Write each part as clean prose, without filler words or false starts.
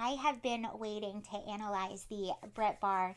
I have been waiting to analyze the Bret Baier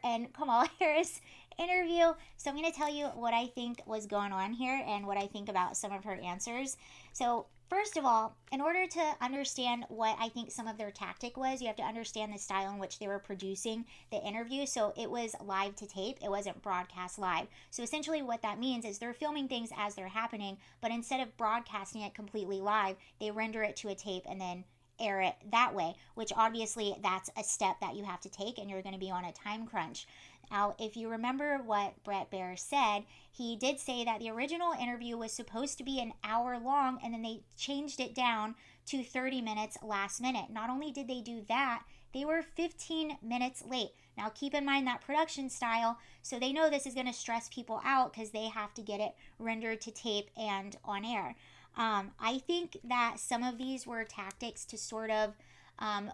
and Kamala Harris interview. So I'm going to tell you what I think was going on here and what I think about some of her answers. So first of all, in order to understand what I think some of their tactic was, you have to understand the style in which they were producing the interview. So it was live to tape, it wasn't broadcast live. So essentially what that means is they're filming things as they're happening, but instead of broadcasting it completely live, they render it to a tape and then air it that way, which obviously that's a step that you have to take and you're going to be on a time crunch. Now, if you remember what Bret Baier said, he did say that the original interview was supposed to be an hour long and then they changed it down to 30 minutes last minute. Not only did they do that, they were 15 minutes late. Now, keep in mind that production style, so they know this is going to stress people out because they have to get it rendered to tape and on air. I think that some of these were tactics to sort of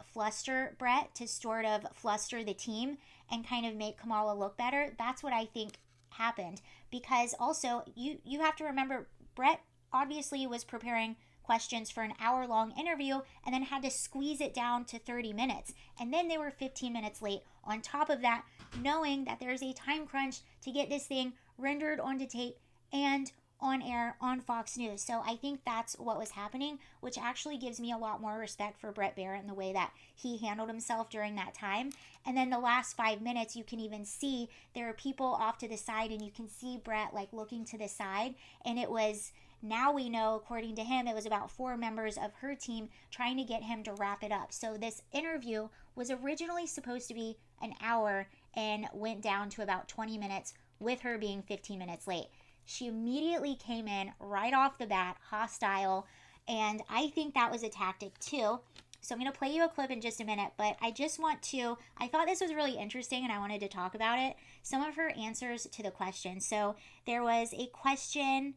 fluster Bret, to sort of fluster the team and kind of make Kamala look better. That's what I think happened, because also you have to remember Bret obviously was preparing questions for an hour-long interview and then had to squeeze it down to 30 minutes. And then they were 15 minutes late. On top of that, knowing that there's a time crunch to get this thing rendered onto tape and on air on Fox News. So I think that's what was happening, which actually gives me a lot more respect for Bret Baier and the way that he handled himself during that time. And then the last 5 minutes, you can even see there are people off to the side and you can see Bret like looking to the side. And it was, now we know, according to him, it was about 4 members of her team trying to get him to wrap it up. So this interview was originally supposed to be an hour and went down to about 20 minutes with her being 15 minutes late. She immediately came in right off the bat, hostile, and I think that was a tactic too. So I'm going to play you a clip in just a minute, but I thought this was really interesting and I wanted to talk about it. Some of her answers to the question. So there was a question,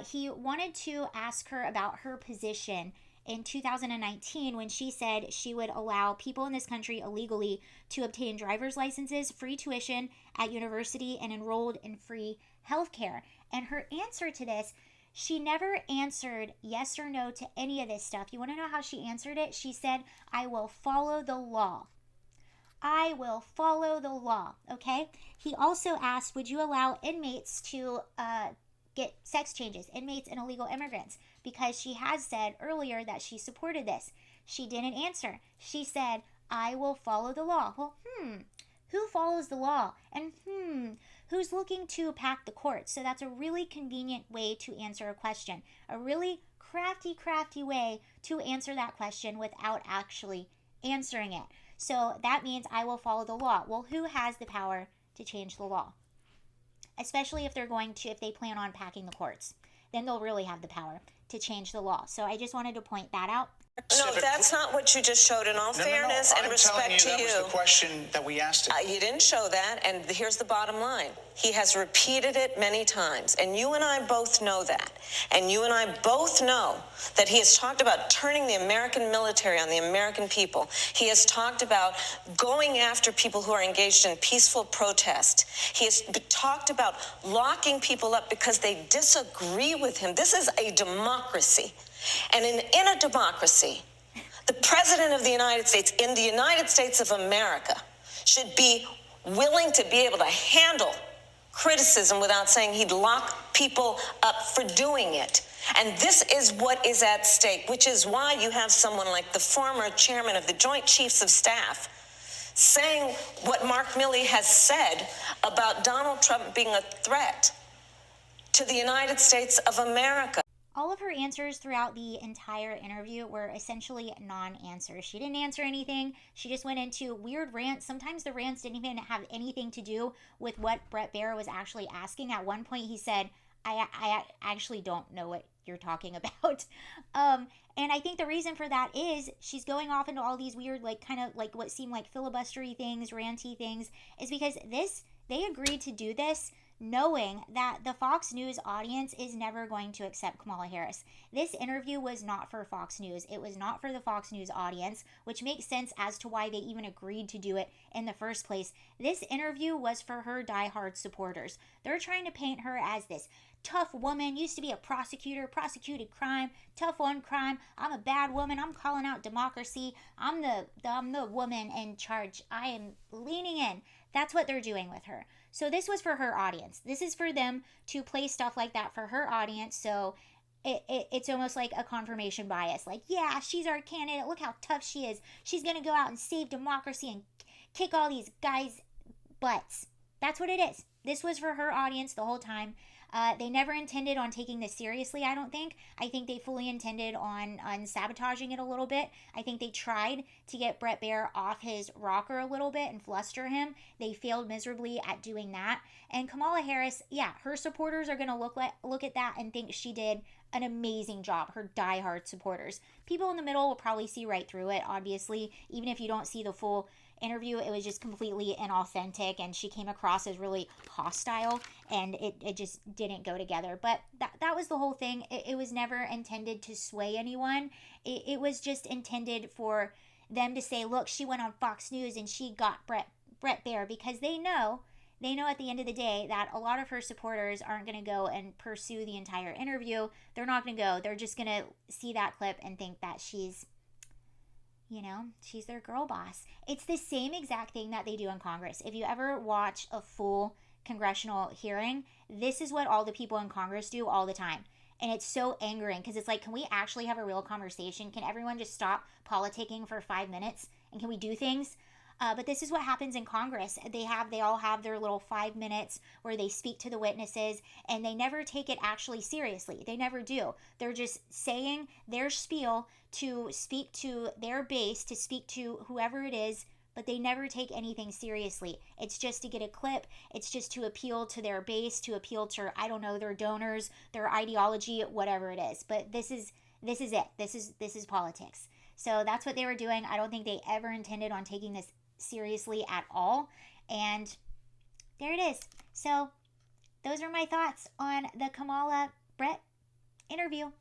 he wanted to ask her about her position in 2019 when she said she would allow people in this country illegally to obtain driver's licenses, free tuition at university, and enrolled in free healthcare. And her answer to this, she never answered yes or no to any of this stuff. You want to know how she answered it? She said, I will follow the law. I will follow the law, okay? He also asked, would you allow inmates to get sex changes, inmates and illegal immigrants? Because she has said earlier that she supported this. She didn't answer. She said, I will follow the law. Well, who follows the law? And who's looking to pack the court? So that's a really convenient way to answer a question. A really crafty way to answer that question without actually answering it. So that means I will follow the law. Well, who has the power to change the law? Especially if they plan on packing the courts. Then they'll really have the power to change the law. So I just wanted to point that out. No, that's not what you just showed. In all fairness and respect to you, that was the question that we asked him. You didn't show that, and here's the bottom line. He has repeated it many times, and you and I both know that. And you and I both know that he has talked about turning the American military on the American people. He has talked about going after people who are engaged in peaceful protest. He has talked about locking people up because they disagree with him. This is a democracy. And in a democracy, the President of the United States, in the United States of America, should be willing to be able to handle criticism without saying he'd lock people up for doing it. And this is what is at stake, which is why you have someone like the former chairman of the Joint Chiefs of Staff saying what Mark Milley has said about Donald Trump being a threat to the United States of America. All of her answers throughout the entire interview were essentially non-answers. She didn't answer anything. She just went into weird rants. Sometimes the rants didn't even have anything to do with what Bret Baier was actually asking. At one point he said, I actually don't know what you're talking about. And I think the reason for that is she's going off into all these weird, like kind of like what seemed like filibustery things, ranty things, is because they agreed to do this knowing that the Fox News audience is never going to accept Kamala Harris. This interview was not for Fox News. It was not for the Fox News audience, which makes sense as to why they even agreed to do it in the first place. This interview was for her diehard supporters. They're trying to paint her as this tough woman, used to be a prosecutor, prosecuted crime, tough on crime. I'm a bad woman. I'm calling out democracy. I'm the woman in charge. I am leaning in. That's what they're doing with her. So this was for her audience. This is for them to play stuff like that for her audience. So it's almost like a confirmation bias. Like, yeah, she's our candidate. Look how tough she is. She's going to go out and save democracy and kick all these guys' butts. That's what it is. This was for her audience the whole time. They never intended on taking this seriously, I don't think. I think they fully intended on sabotaging it a little bit. I think they tried to get Bret Baier off his rocker a little bit and fluster him. They failed miserably at doing that. And Kamala Harris, yeah, her supporters are going to look at that and think she did an amazing job, her diehard supporters. People in the middle will probably see right through it, obviously. Even if you don't see the full interview, it was just completely inauthentic, and she came across as really hostile, and it just didn't go together. But that was the whole thing. It was never intended to sway anyone. It was just intended for them to say, look, she went on Fox News and she got Bret Baier, because they know at the end of the day that a lot of her supporters aren't going to go and pursue the entire interview. They're not going to go. They're just going to see that clip and think that she's their girl boss. It's the same exact thing that they do in Congress. If you ever watch a full congressional hearing, this is what all the people in Congress do all the time. And it's so angering, because it's like, can we actually have a real conversation? Can everyone just stop politicking for 5 minutes? And can we do things? But this is what happens in Congress. They all have their little 5 minutes where they speak to the witnesses, and they never take it actually seriously. They never do. They're just saying their spiel to speak to their base, to speak to whoever it is, but they never take anything seriously. It's just to get a clip. It's just to appeal to their base, to appeal to, I don't know, their donors, their ideology, whatever it is. But this is it. This is politics. So that's what they were doing. I don't think they ever intended on taking this seriously at all. And there it is. So those are my thoughts on the Kamala Bret interview.